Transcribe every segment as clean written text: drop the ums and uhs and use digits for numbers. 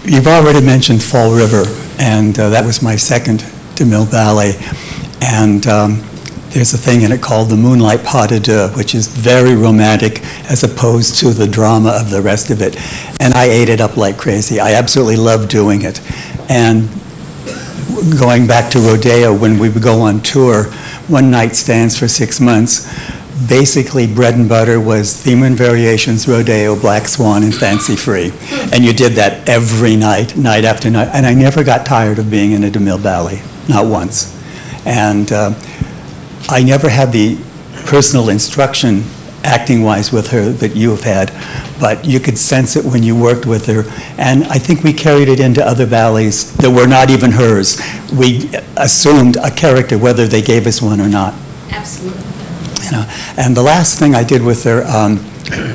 You've already mentioned Fall River, and that was my second DeMille ballet. And there's a thing in it called the Moonlight Pas de Deux, which is very romantic as opposed to the drama of the rest of it. And I ate it up like crazy. I absolutely loved doing it. And going back to Rodeo, when we would go on tour, one night stands for 6 months, basically bread and butter was Theme and Variations, Rodeo, Black Swan, and Fancy Free. And you did that every night, night after night. And I never got tired of being in a DeMille ballet, not once. And I never had the personal instruction acting-wise with her that you have had, but you could sense it when you worked with her. And I think we carried it into other ballets that were not even hers. We assumed a character whether they gave us one or not. Absolutely. You know, and the last thing I did with her,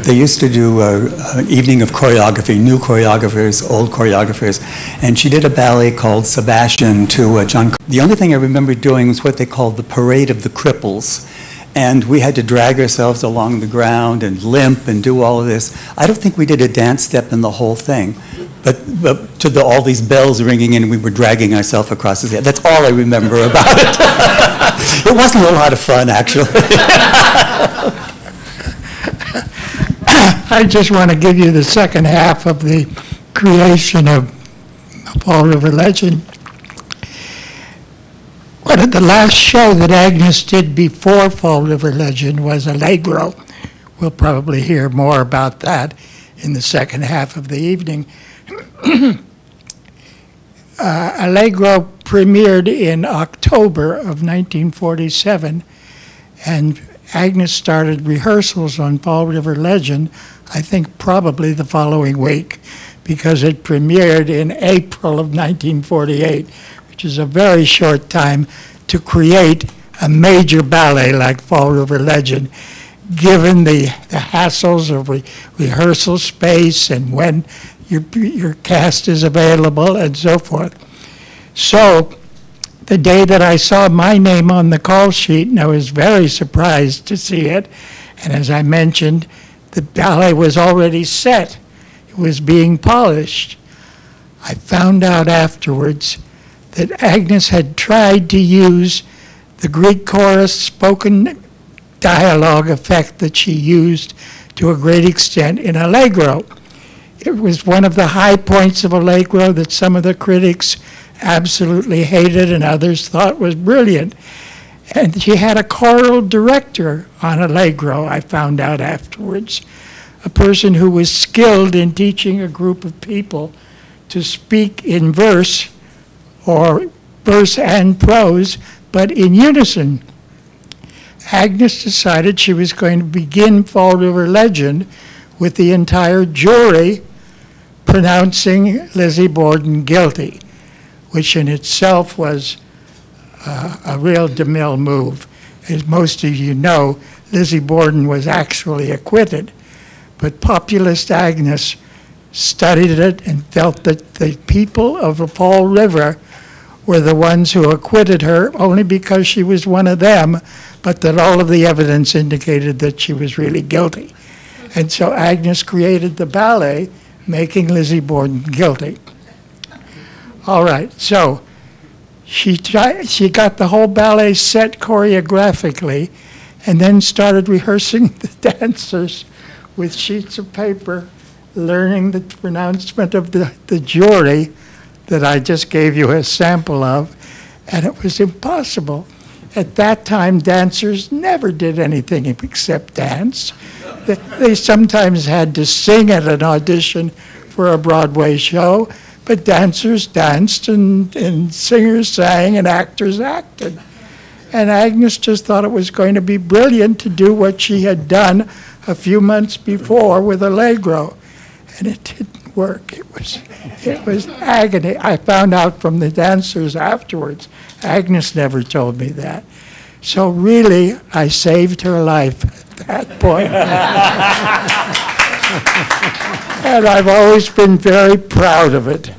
they used to do an evening of choreography, new choreographers, old choreographers, and she did a ballet called Sebastian to John. The only thing I remember doing was what they called the Parade of the Cripples, and we had to drag ourselves along the ground and limp and do all of this. I don't think we did a dance step in the whole thing, but to all these bells ringing and we were dragging ourselves across the stage. That's all I remember about it. It wasn't a lot of fun, actually. I just want to give you the second half of the creation of Fall River Legend. The last show that Agnes did before Fall River Legend was Allegro. We'll probably hear more about that in the second half of the evening. Allegro premiered in October of 1947, and Agnes started rehearsals on Fall River Legend, I think probably the following week, because it premiered in April of 1948, which is a very short time to create a major ballet like Fall River Legend, given the hassles of rehearsal space and when your cast is available and so forth. So the day that I saw my name on the call sheet, and I was very surprised to see it, and as I mentioned, the ballet was already set. It was being polished. I found out afterwards that Agnes had tried to use the Greek chorus spoken dialogue effect that she used to a great extent in Allegro. It was one of the high points of Allegro that some of the critics absolutely hated and others thought was brilliant. And she had a choral director on Allegro, I found out afterwards, a person who was skilled in teaching a group of people to speak in verse, or verse and prose, but in unison. Agnes decided she was going to begin Fall River Legend with the entire jury pronouncing Lizzie Borden guilty, which in itself was a real DeMille move. As most of you know, Lizzie Borden was actually acquitted, but populist Agnes studied it and felt that the people of the Fall River were the ones who acquitted her only because she was one of them, but that all of the evidence indicated that she was really guilty. And so Agnes created the ballet, making Lizzie Borden guilty. All right, so she got the whole ballet set choreographically and then started rehearsing the dancers with sheets of paper, learning the pronouncement of the jury that I just gave you a sample of, and it was impossible. At that time, dancers never did anything except dance. They sometimes had to sing at an audition for a Broadway show, but dancers danced and singers sang and actors acted. And Agnes just thought it was going to be brilliant to do what she had done a few months before with Allegro. And it didn't work. It was agony. I found out from the dancers afterwards. Agnes never told me that. So really, I saved her life at that point. And I've always been very proud of it.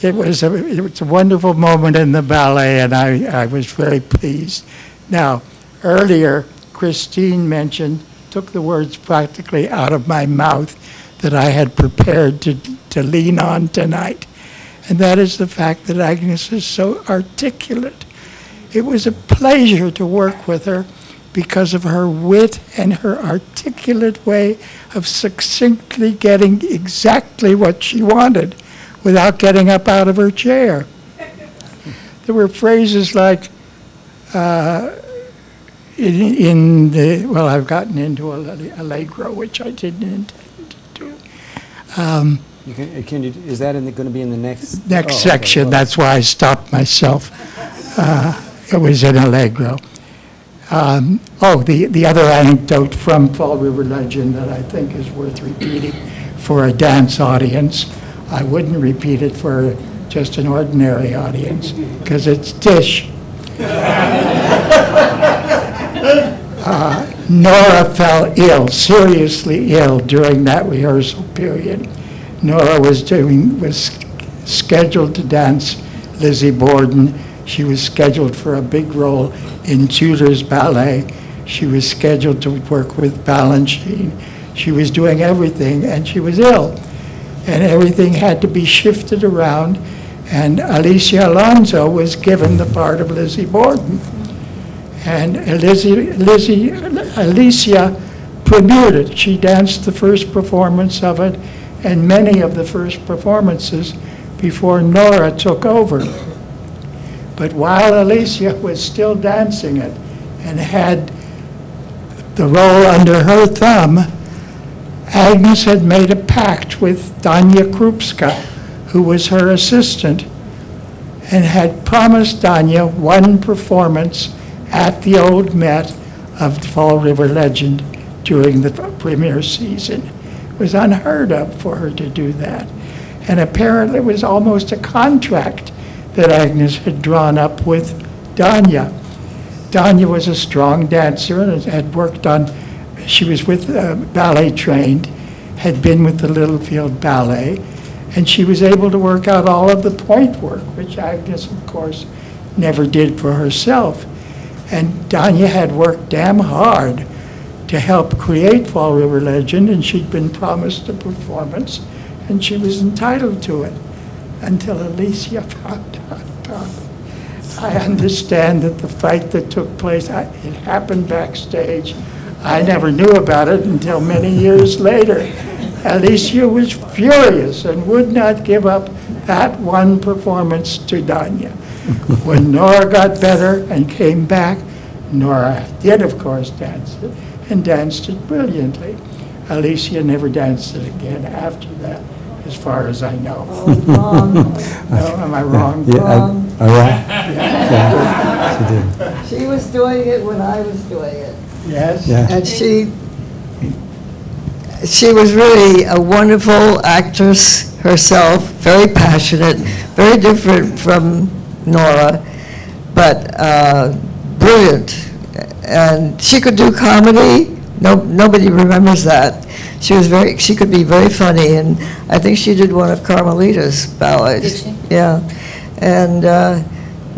It was a wonderful moment in the ballet, and I was very pleased. Now, earlier, Christine took the words practically out of my mouth, that I had prepared to lean on tonight. And that is the fact that Agnes is so articulate. It was a pleasure to work with her because of her wit and her articulate way of succinctly getting exactly what she wanted without getting up out of her chair. There were phrases like, well, I've gotten into Allegro, which I didn't intend to do. Is that going to be in the next? Next section, okay. That's why I stopped myself. It was in Allegro. The other anecdote from Fall River Legend that I think is worth repeating for a dance audience. I wouldn't repeat it for just an ordinary audience, because it's Tish. Nora fell ill, seriously ill, during that rehearsal period. Nora was scheduled to dance Lizzie Borden. She was scheduled for a big role in Tudor's ballet. She was scheduled to work with Balanchine. She was doing everything, and she was ill. And everything had to be shifted around, and Alicia Alonso was given the part of Lizzie Borden. And Alicia premiered it. She danced the first performance of it, and many of the first performances before Nora took over. But while Alicia was still dancing it and had the role under her thumb, Agnes had made a pact with Danya Krupska, who was her assistant, and had promised Danya one performance at the old Met of Fall River Legend during the premiere season. It was unheard of for her to do that. And apparently it was almost a contract that Agnes had drawn up with Danya. Danya was a strong dancer and had worked on, she was with ballet trained, had been with the Littlefield Ballet, and she was able to work out all of the point work, which Agnes, of course, never did for herself. And Danya had worked damn hard to help create Fall River Legend, and she'd been promised a performance, and she was entitled to it until Alicia found out. I understand that the fight that took place, it happened backstage. I never knew about it until many years later. Alicia was furious and would not give up that one performance to Danya. When Nora got better and came back, Nora did, of course, dance it, and danced it brilliantly. Alicia never danced it again after that, as far as I know. Oh, wrong. No, am I wrong? Yeah, Wrong. She did. She was doing it when I was doing it. Yes? Yeah. And she was really a wonderful actress herself, very passionate, very different from Nora, but brilliant. And she could do comedy. Nobody remembers that. She could be very funny, and I think she did one of Carmelita's ballets. Did she? Yeah. And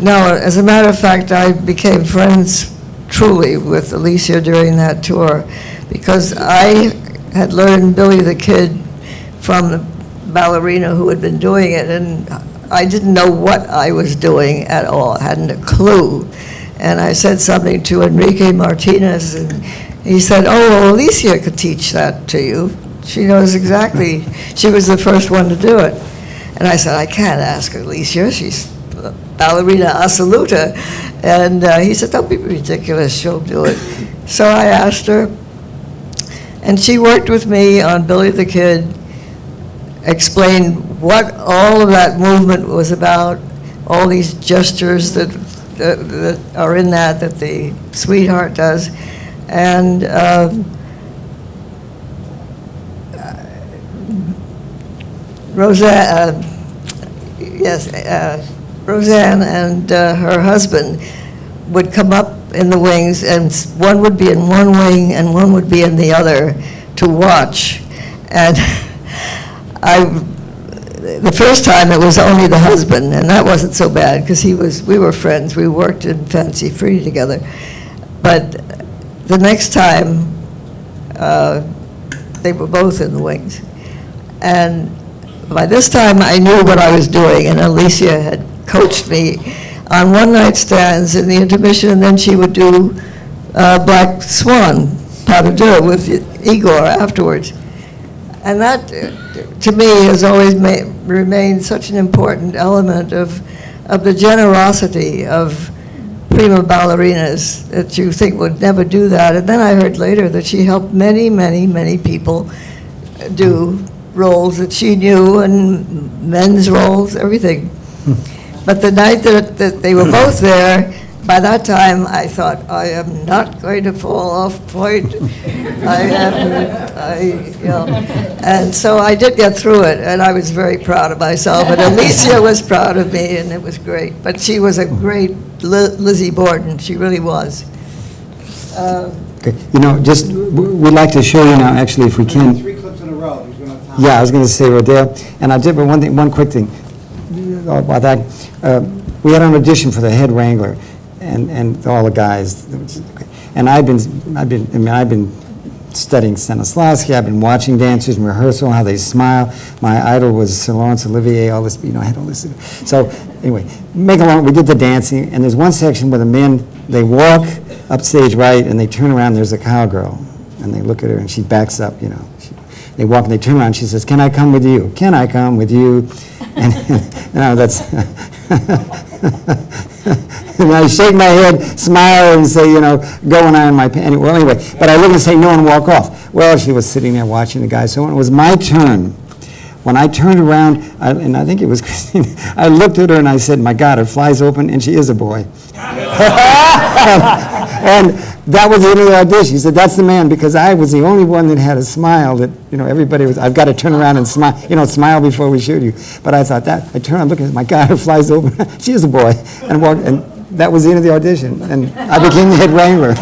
now, as a matter of fact, I became friends truly with Alicia during that tour, because I had learned Billy the Kid from the ballerina who had been doing it, and I didn't know what I was doing at all. I hadn't a clue. And I said something to Enrique Martinez, and he said, "Oh, well, Alicia could teach that to you. She knows exactly. She was the first one to do it." And I said, "I can't ask Alicia. She's ballerina assoluta." And he said, "Don't be ridiculous. She'll do it." So I asked her, and she worked with me on Billy the Kid, explained what all of that movement was about, all these gestures that are in that the sweetheart does. And Roseanne and her husband would come up in the wings, and one would be in one wing and one would be in the other to watch. And the first time it was only the husband, and that wasn't so bad because we were friends. We worked in Fancy Free together. But the next time, they were both in the wings. And by this time, I knew what I was doing, and Alicia had coached me on one-night stands in the intermission, and then she would do Black Swan, pas de deux, with Igor afterwards. And that, to me, has always remained such an important element of the generosity of prima ballerinas that you think would never do that. And then I heard later that she helped many, many, many people do roles that she knew, and men's roles, everything. But the night that they were both there, by that time I thought, I am not going to fall off point. And so I did get through it, and I was very proud of myself, and Alicia was proud of me, and it was great. But she was a great Lizzie Borden, she really was. Okay. You know, just, we'd like to show you now, actually, if we can. 3 clips in a row. He's gonna have time. Yeah, I was going to say Rodeo, and I did, but one quick thing about that. We had an audition for the head wrangler, and all the guys. And I've been studying Stanislavski. I've been watching dancers in rehearsal, how they smile. My idol was Sir Laurence Olivier. All this, you know, I had all this. So anyway, make along. We did the dancing, and there's one section where the men, they walk up stage right, and they turn around. There's a cowgirl, and they look at her, and she backs up. You know, they walk and they turn around. She says, "Can I come with you? Can I come with you?" And you know, that's. And I shake my head, smile, and say, you know, go and iron my pants. Well, anyway, but I look and say no and walk off. Well, she was sitting there watching the guy. So when it was my turn, when I turned around, and I think it was Christine, I looked at her and I said, my God, her fly's open, and she is a boy. And that was the end of the audition. He said, that's the man, because I was the only one that had a smile that, you know, everybody was, I've got to turn around and smile, you know, smile before we shoot you. But I thought that, I turned around looking at my God, her fly's open. She is a boy. And that was the end of the audition. And I became the head wrangler.